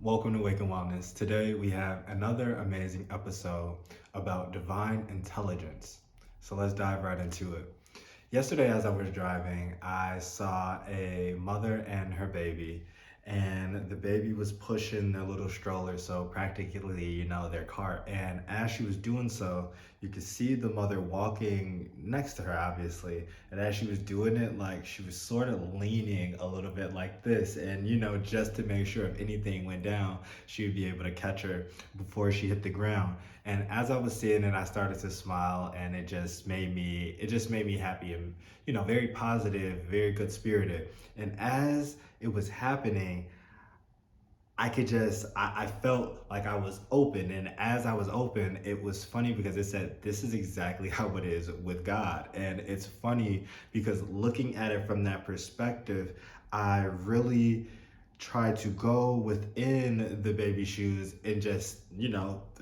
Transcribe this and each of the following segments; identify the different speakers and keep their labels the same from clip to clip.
Speaker 1: Welcome to Waking Wellness. Today we have another amazing episode about divine intelligence. So let's dive right into it. Yesterday, as I was driving, I saw a mother and her baby, and the baby was pushing their little stroller, so practically, their cart. And as she was doing so, you could see the mother walking next to her, obviously. And as she was doing it, like she was sort of leaning a little bit like this, and just to make sure if anything went down, she would be able to catch her before she hit the ground. And as I was seeing it, I started to smile, and it just made me happy and very positive, very good spirited. And as it was happening, I felt like I was open. And as I was open, it was funny because it said, this is exactly how it is with God. And it's funny because looking at it from that perspective, I really try to go within the baby shoes and just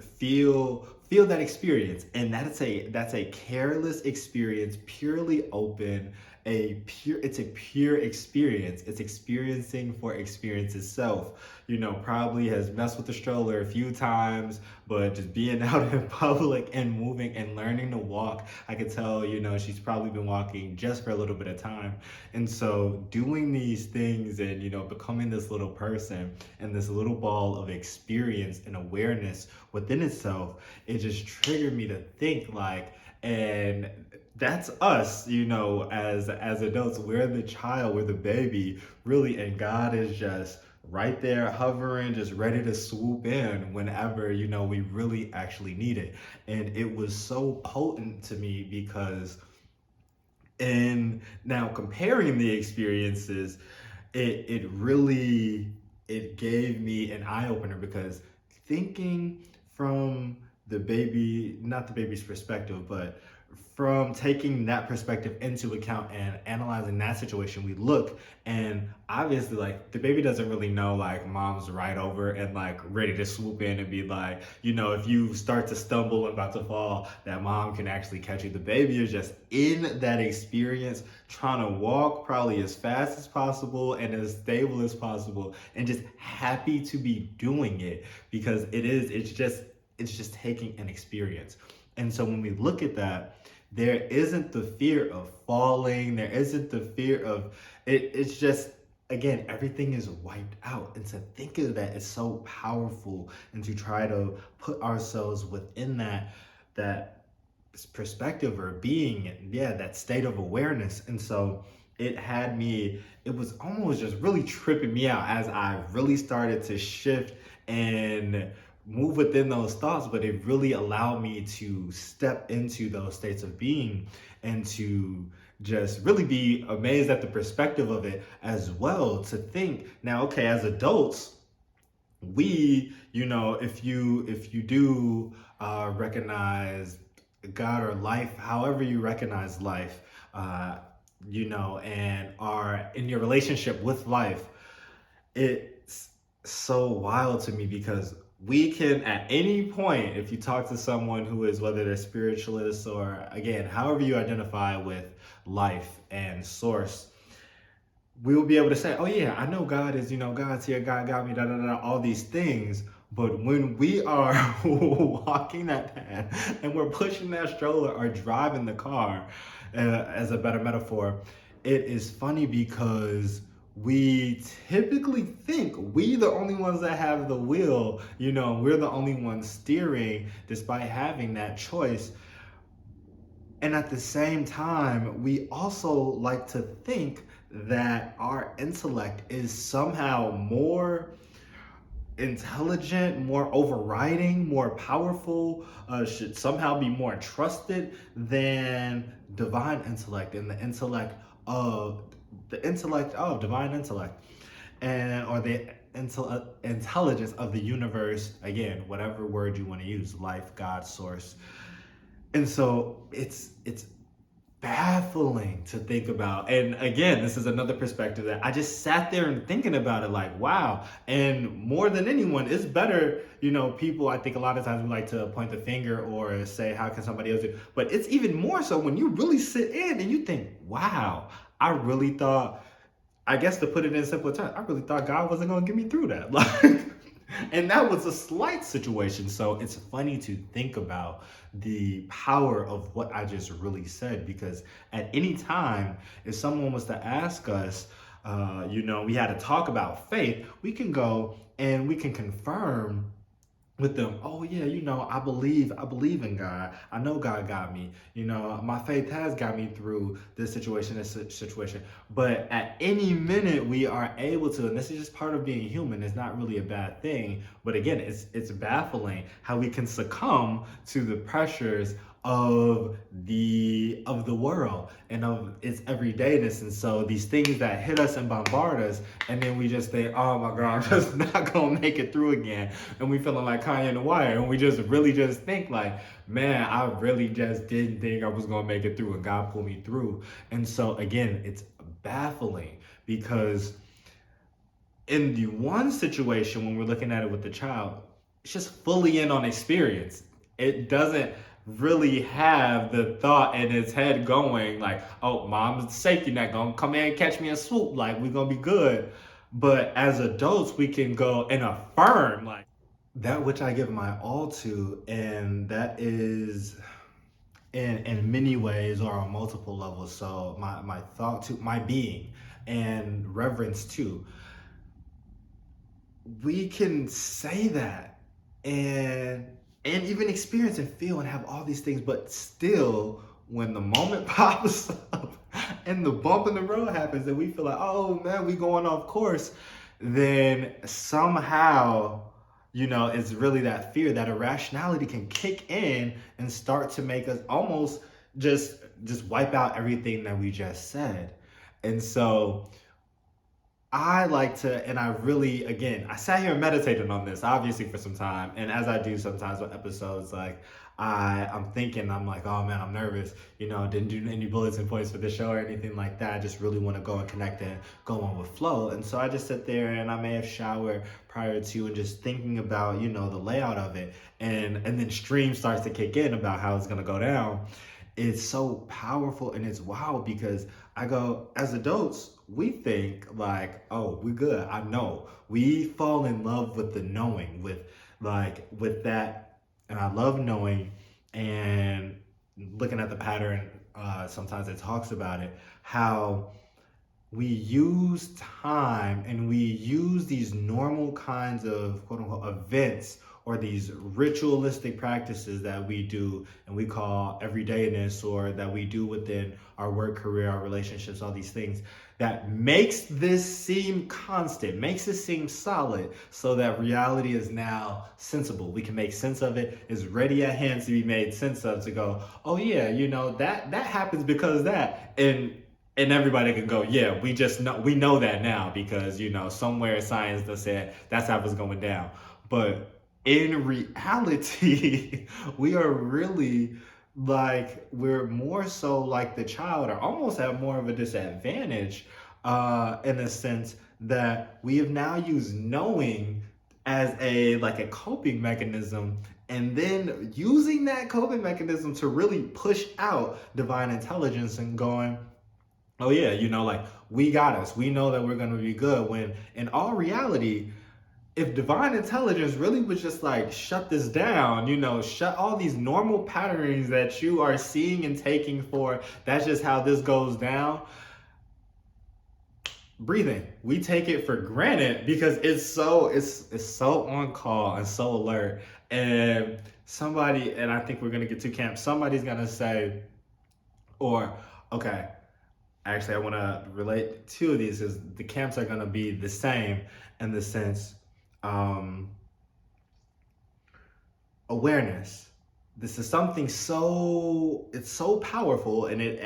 Speaker 1: feel that experience. And that's a careless experience, purely open, it's a pure experience. It's experiencing for experience itself. Probably has messed with the stroller a few times, but just being out in public and moving and learning to walk, I could tell, she's probably been walking just for a little bit of time. And so doing these things and, becoming this little person and this little ball of experience and awareness within itself, it just triggered me to think and that's us, as adults. We're the child, we're the baby, really, and God is just right there hovering, just ready to swoop in whenever, we really actually need it. And it was so potent to me because in now comparing the experiences, it really, it gave me an eye-opener because thinking from not the baby's perspective, but from taking that perspective into account and analyzing that situation, we look and obviously the baby doesn't really know mom's right over and ready to swoop in and be if you start to stumble and about to fall, that mom can actually catch you. The baby is just in that experience, trying to walk probably as fast as possible and as stable as possible, and just happy to be doing it because it's just taking an experience. And so when we look at that, there isn't the fear of falling. There isn't the fear of it. It's just, again, everything is wiped out. And to think of that is so powerful, and to try to put ourselves within that perspective or being, that state of awareness. And so it was almost just really tripping me out as I really started to shift and move within those thoughts, but it really allowed me to step into those states of being and to just really be amazed at the perspective of it as well. To think now, okay, as adults, we, if you do recognize God or life, however you recognize life, and are in your relationship with life, it's so wild to me because we can, at any point, if you talk to someone who is, whether they're spiritualists or, again, however you identify with life and source, we will be able to say, oh yeah, I know God is, God's here, God got me, da da da, all these things. But when we are walking that path and we're pushing that stroller or driving the car, as a better metaphor, it is funny because we typically think we the only ones that have the wheel, we're the only ones steering despite having that choice. And at the same time, we also like to think that our intellect is somehow more intelligent, more overriding, more powerful, should somehow be more trusted than divine intellect and the intellect of divine intellect, and or the intelligence of the universe, again, whatever word you want to use, life, God, source. And so it's baffling to think about. And again, this is another perspective that I just sat there and thinking about it wow. And more than anyone, it's better, people, I think a lot of times we like to point the finger or say, how can somebody else do it? But it's even more so when you really sit in and you think, wow, I really thought, I guess to put it in simple terms, I really thought God wasn't going to get me through that. And that was a slight situation. So it's funny to think about the power of what I just really said, because at any time, if someone was to ask us, we had to talk about faith, we can go and we can confirm with them, oh yeah, I believe in God. I know God got me. My faith has got me through this situation. But at any minute we are able to, and this is just part of being human, it's not really a bad thing. But again, it's baffling how we can succumb to the pressures of the world and of its everydayness. And so these things that hit us and bombard us, and then we just think, oh my God, I'm just not gonna make it through again. And we feeling like Kanye in the Wire, and we just really just think like, man, I really just didn't think I was gonna make it through, and God pulled me through. And so again, it's baffling, because in the one situation, when we're looking at it with the child, it's just fully in on experience. It doesn't really have the thought in its head going like, oh, mom's safety net gonna come in and catch me and swoop, like we're gonna be good. But as adults, we can go and affirm like that which I give my all to, and that is in many ways or on multiple levels. So my thought to my being and reverence too, we can say that and even experience and feel and have all these things, but still when the moment pops up and the bump in the road happens and we feel like, oh man, we going off course, then somehow, it's really that fear, that irrationality can kick in and start to make us almost just wipe out everything that we just said. And so I like to, and I really, again, I sat here and meditated on this, obviously, for some time. And as I do sometimes with episodes, like I'm thinking, I'm like, oh man, I'm nervous. Didn't do any bullets and points for the show or anything like that. I just really want to go and connect and go on with flow. And so I just sit there, and I may have showered prior to, and just thinking about, the layout of it. And then stream starts to kick in about how it's gonna go down. It's so powerful and it's wild, because I go, as adults, we think like, oh, we're good. I know. We fall in love with the knowing, with that. And I love knowing, and looking at the pattern, sometimes it talks about it, how we use time and we use these normal kinds of quote unquote events, or these ritualistic practices that we do and we call everydayness, or that we do within our work, career, our relationships, all these things that makes this seem constant, makes it seem solid, so that reality is now sensible. We can make sense of it, is ready at hand to be made sense of, to go, oh yeah, that happens because that, and everybody can go, yeah, we know that now, because somewhere science does say that's how it's going down. But in reality, we are really we're more so like the child, or almost have more of a disadvantage, in a sense that we have now used knowing as a coping mechanism, and then using that coping mechanism to really push out divine intelligence and going, oh yeah, we got us. We know that we're going to be good, when in all reality, if divine intelligence really was just shut this down, shut all these normal patterns that you are seeing and taking for, that's just how this goes down. Breathing, we take it for granted because it's so on call and so alert. And I think we're going to get to camp, somebody's going to say, or, okay, actually, I want to relate two of these, because the camps are going to be the same in the sense, awareness. This is something it's so powerful, and it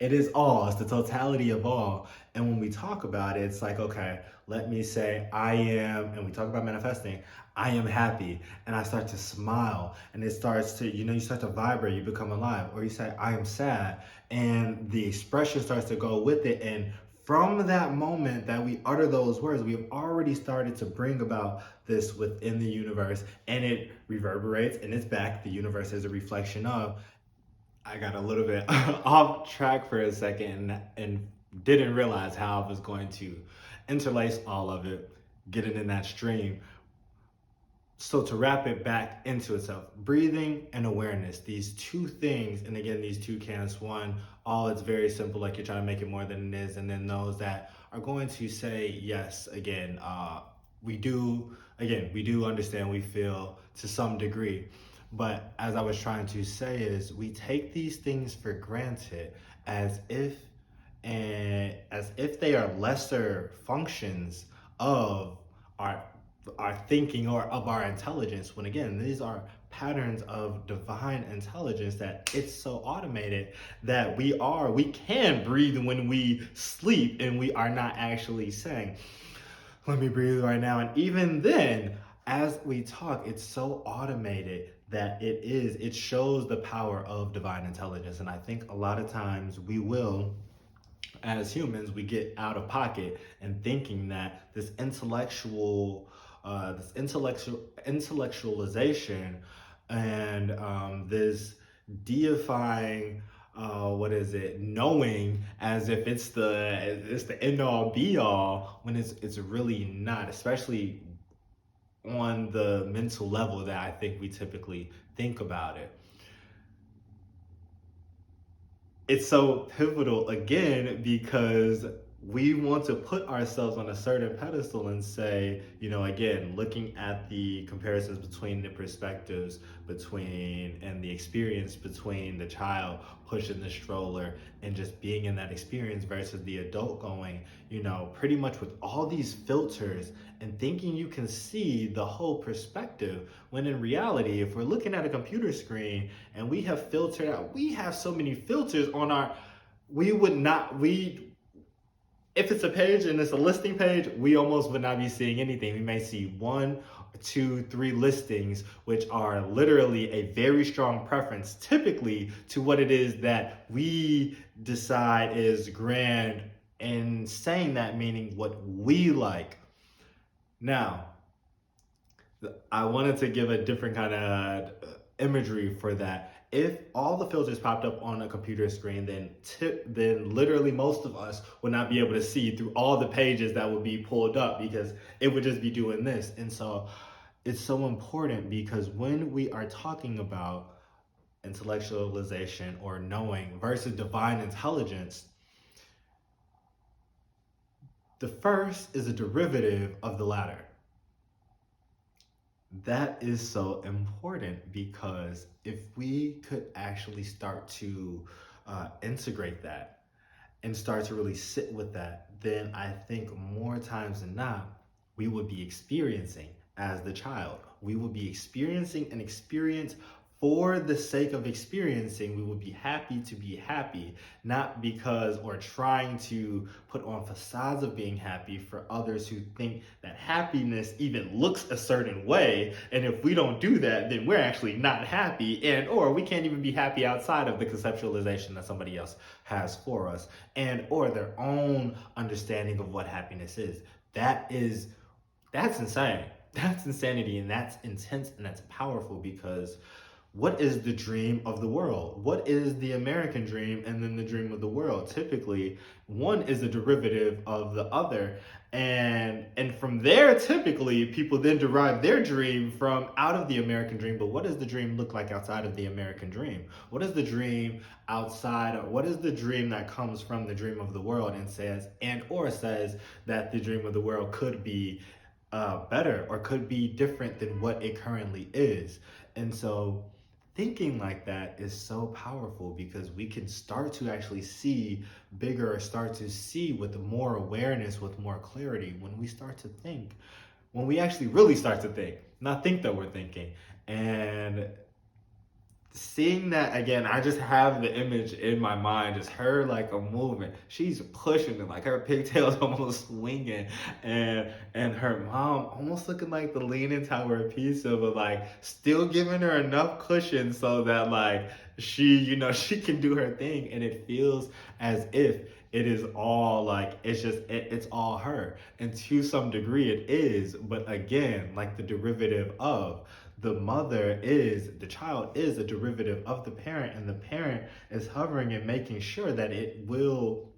Speaker 1: is all, it's the totality of all. And when we talk about it, it's like, okay, let me say I am, and we talk about manifesting, I am happy, and I start to smile, and it starts to, you start to vibrate, you become alive. Or you say I am sad, and the expression starts to go with it. And from that moment that we utter those words, we have already started to bring about this within the universe, and it reverberates, and it's back. The universe is a reflection of. I got a little bit off track for a second, and didn't realize how I was going to interlace all of it. getting in that stream. So to wrap it back into itself, breathing and awareness, these two things, and again, these two camps, one, all it's very simple, like you're trying to make it more than it is, and then those that are going to say, yes, again, we do understand, we feel to some degree, but as I was trying to say is, we take these things for granted as if they are lesser functions of our thinking or of our intelligence, when again these are patterns of divine intelligence, that it's so automated that we can breathe when we sleep and we are not actually saying, let me breathe right now. And even then, as we talk, it's so automated that it shows the power of divine intelligence. And I think a lot of times we will, as humans, we get out of pocket and thinking that this intellectualization and this deifying knowing as if it's the end all be all, when it's really not, especially on the mental level that I think we typically think about it. It's so pivotal again because we want to put ourselves on a certain pedestal and say, again, looking at the comparisons between the perspectives and the experience between the child pushing the stroller and just being in that experience versus the adult going, pretty much with all these filters and thinking you can see the whole perspective, when in reality, if we're looking at a computer screen and we have so many filters on if it's a page and it's a listing page, we almost would not be seeing anything. We may see 1, 2, 3 listings, which are literally a very strong preference, typically to what it is that we decide is grand, and saying that meaning what we like. Now, I wanted to give a different kind of imagery for that. If all the filters popped up on a computer screen, then literally most of us would not be able to see through all the pages that would be pulled up, because it would just be doing this. And so it's so important, because when we are talking about intellectualization or knowing versus divine intelligence, the first is a derivative of the latter. That is so important, because if we could actually start to integrate that and start to really sit with that, then I think more times than not, we would be experiencing as the child. We would be experiencing an experience for the sake of experiencing. We would be happy to be happy, not because, or trying to put on facades of being happy for others who think that happiness even looks a certain way. And if we don't do that, then we're actually not happy, or we can't even be happy outside of the conceptualization that somebody else has for us, or their own understanding of what happiness is. That's insane. That's insanity, and that's intense, and that's powerful, because what is the dream of the world? What is the American dream and then the dream of the world? Typically, one is a derivative of the other. And from there, typically, people then derive their dream from out of the American dream. But what does the dream look like outside of the American dream? What is the dream what is the dream that comes from the dream of the world and says that the dream of the world could be better or could be different than what it currently is? And so thinking like that is so powerful, because we can start to actually see bigger, or start to see with more awareness, with more clarity, when we start to think, when we actually really start to think, not think that we're thinking. And seeing that again, I just have the image in my mind, just her like a movement. She's pushing it, like her pigtails almost swinging, and her mom almost looking like the Leaning Tower of Pisa, but like still giving her enough cushion so that like she can do her thing, and it feels as if it is all like it's all her, and to some degree it is. But again, like the derivative of the child is a derivative of the parent, and the parent is hovering and making sure that it will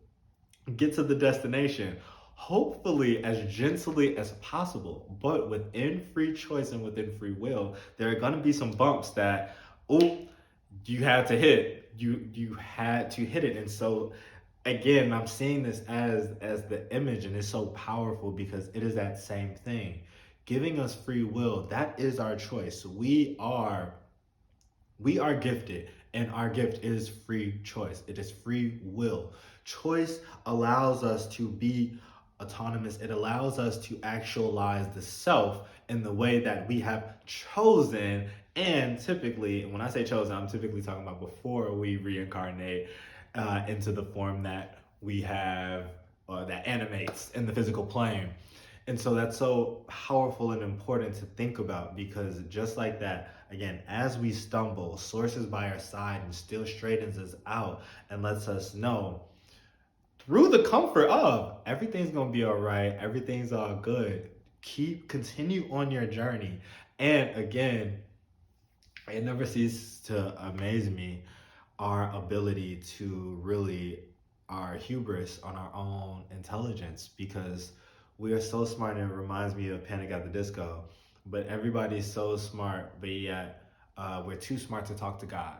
Speaker 1: get to the destination. hopefully as gently as possible. But within free choice and within free will, there are going to be some bumps that, oh, you had to hit. You had to hit it. And so again, I'm seeing this as the image, and it's so powerful because it is that same thing. Giving us free will, that is our choice. We are gifted, and our gift is free choice. It is free will. Choice allows us to be autonomous. It allows us to actualize the self in the way that we have chosen. And typically, when I say chosen, I'm typically talking about before we reincarnate into the form that we have, that animates in the physical plane. And so that's so powerful and important to think about, because just like that, again, as we stumble, Source is by our side and still straightens us out and lets us know through the comfort of everything's gonna be all right, everything's all good. Continue on your journey. And again, it never ceases to amaze me our ability to really, our hubris on our own intelligence, because we are so smart, and it reminds me of Panic at the Disco. But everybody's so smart, but yet we're too smart to talk to God.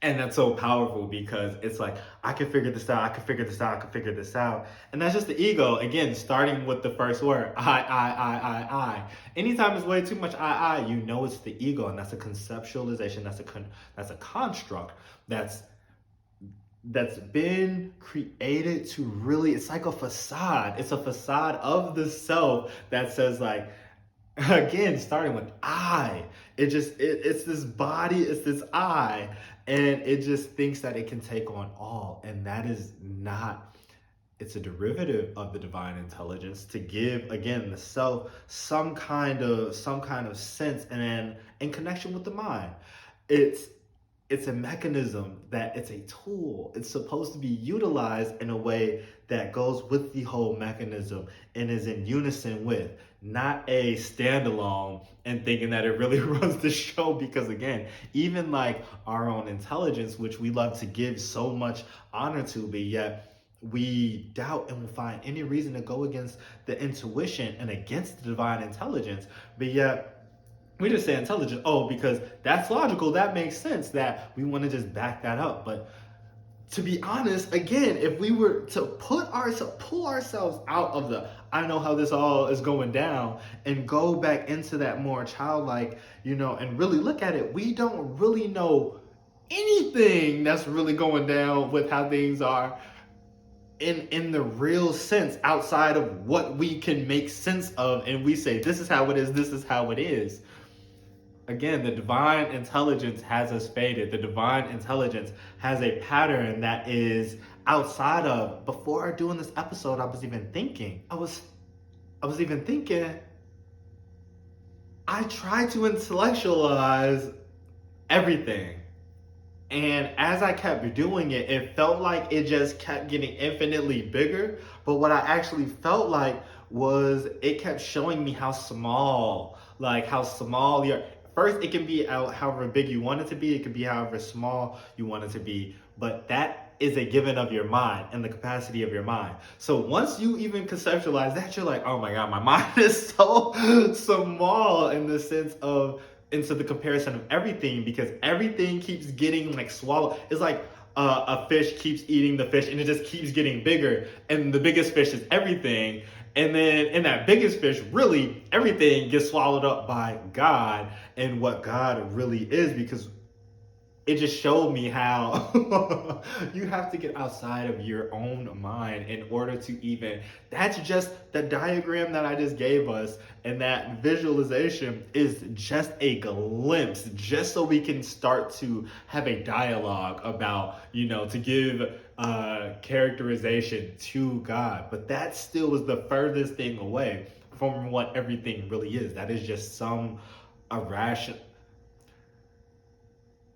Speaker 1: And that's so powerful because it's like, I can figure this out, I can figure this out, I can figure this out. And that's just the ego, again, starting with the first word, I. Anytime it's way too much I, you know it's the ego, and that's a conceptualization, that's a construct that's been created to really, it's like a facade. It's a facade of the self that says, like, again, starting with I. It's this body, it's this I, and it just thinks that it can take on all. And that is not, it's a derivative of the divine intelligence to give, again, the self some kind of sense and in connection with the mind. It's a mechanism, that it's a tool. It's supposed to be utilized in a way that goes with the whole mechanism and is in unison with, not a standalone and thinking that it really runs the show. Because again, even like our own intelligence, which we love to give so much honor to, but yet we doubt and will find any reason to go against the intuition and against the divine intelligence, but yet we just say intelligent, because that's logical, that makes sense, that we want to just back that up. But to be honest, again, if we were to pull ourselves out of the I know how this all is going down and go back into that more childlike, and really look at it, we don't really know anything that's really going down with how things are in the real sense, outside of what we can make sense of, and we say, this is how it is, this is how it is. Again, the divine intelligence has us faded. The divine intelligence has a pattern that is outside of. Before doing this episode, I was even thinking, I try to intellectualize everything. And as I kept doing it, it felt like it just kept getting infinitely bigger. But what I actually felt like was it kept showing me how small you're. First, it can be however big you want it to be. It can be however small you want it to be. But that is a given of your mind and the capacity of your mind. So once you even conceptualize that, you're like, oh my God, my mind is so small in the sense of, into the comparison of everything, because everything keeps getting like swallowed. It's like a fish keeps eating the fish and it just keeps getting bigger. And the biggest fish is everything. And then in that biggest fish, really, everything gets swallowed up by God and what God really is, because it just showed me how you have to get outside of your own mind in order to even, that's just the diagram that I just gave us. And that visualization is just a glimpse, just so we can start to have a dialogue about, to give characterization to God. But that still was the furthest thing away from what everything really is. That is just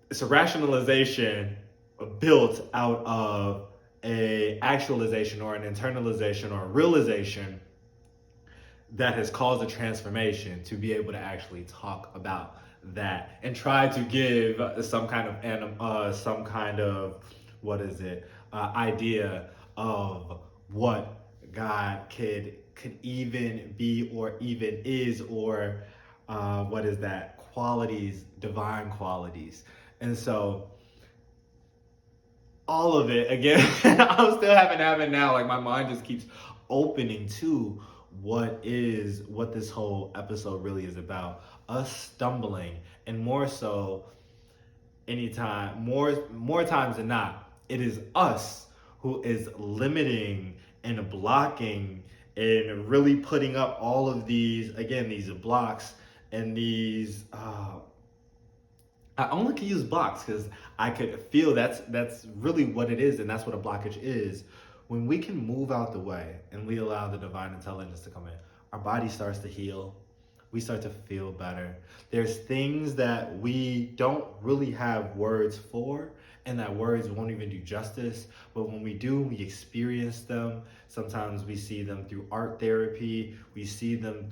Speaker 1: it's a rationalization built out of a actualization or an internalization or a realization that has caused a transformation to be able to actually talk about that and try to give some kind of idea of what God could could even be or even is, or what is that? Qualities, divine qualities. And so all of it, again, I'm still having now, like my mind just keeps opening to what this whole episode really is about. Us stumbling, and more so more times than not, it is us who is limiting and blocking and really putting up all of these blocks and these I only can use blocks because I could feel that's really what it is, and that's what a blockage is. When we can move out the way and we allow the divine intelligence to come in, our body starts to heal. We start to feel better. There's things that we don't really have words for, and that words won't even do justice. But when we do, we experience them. Sometimes we see them through art therapy. We see them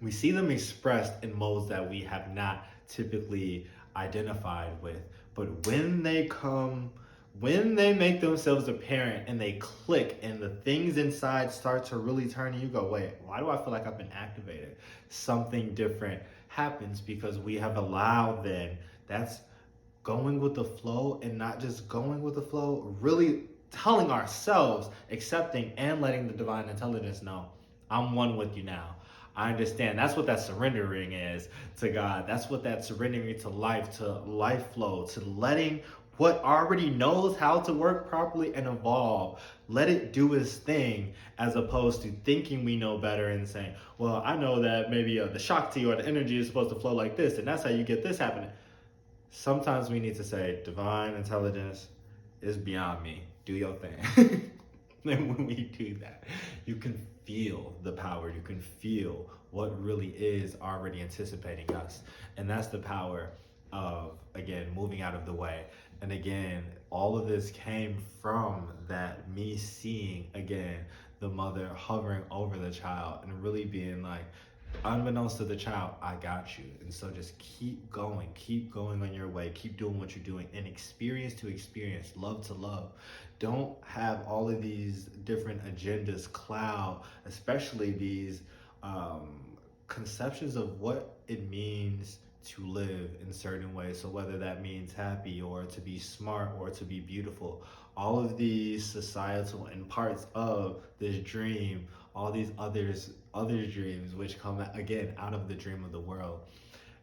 Speaker 1: expressed in modes that we have not typically identified with. But when they make themselves apparent and they click and the things inside start to really turn, and you go, wait, why do I feel like I've been activated? Something different happens because we have allowed that's going with the flow, and not just going with the flow, really telling ourselves, accepting and letting the divine intelligence know, I'm one with you now. I understand. That's what that surrendering is to God. That's what that surrendering to life flow, to letting what already knows how to work properly and evolve, let it do its thing, as opposed to thinking we know better and saying, well, I know that maybe the Shakti or the energy is supposed to flow like this, and that's how you get this happening. Sometimes we need to say, divine intelligence is beyond me. Do your thing. And when we do that, you can feel the power. You can feel what really is already anticipating us. And that's the power of, again, moving out of the way. And again, all of this came from that me seeing, again, the mother hovering over the child and really being like, unbeknownst to the child, I got you. And so just keep going on your way, keep doing what you're doing, and experience to experience, love to love. Don't have all of these different agendas cloud, especially these conceptions of what it means to live in certain ways. So whether that means happy or to be smart or to be beautiful, all of these societal and parts of this dream, all these other dreams which come again out of the dream of the world,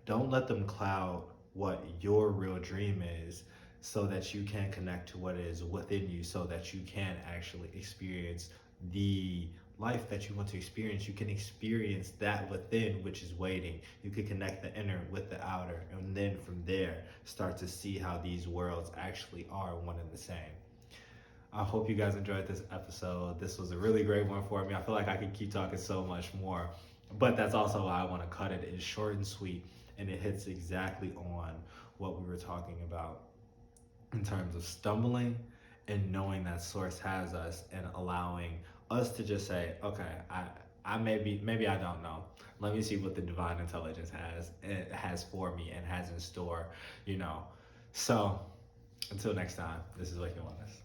Speaker 1: don't let them cloud what your real dream is, so that you can connect to what is within you, so that you can actually experience the life that you want to experience. You can experience that within which is waiting. You can connect the inner with the outer, and then from there start to see how these worlds actually are one and the same. I hope you guys enjoyed this episode. This was a really great one for me. I feel like I could keep talking so much more, but that's also why I want to cut it. It's short and sweet, and it hits exactly on what we were talking about in terms of stumbling and knowing that source has us, and allowing us to just say, okay, I maybe I don't know. Let me see what the divine intelligence has for me and has in store, So until next time, this is 𝗧𝗵𝗲 A𝗿𝘁.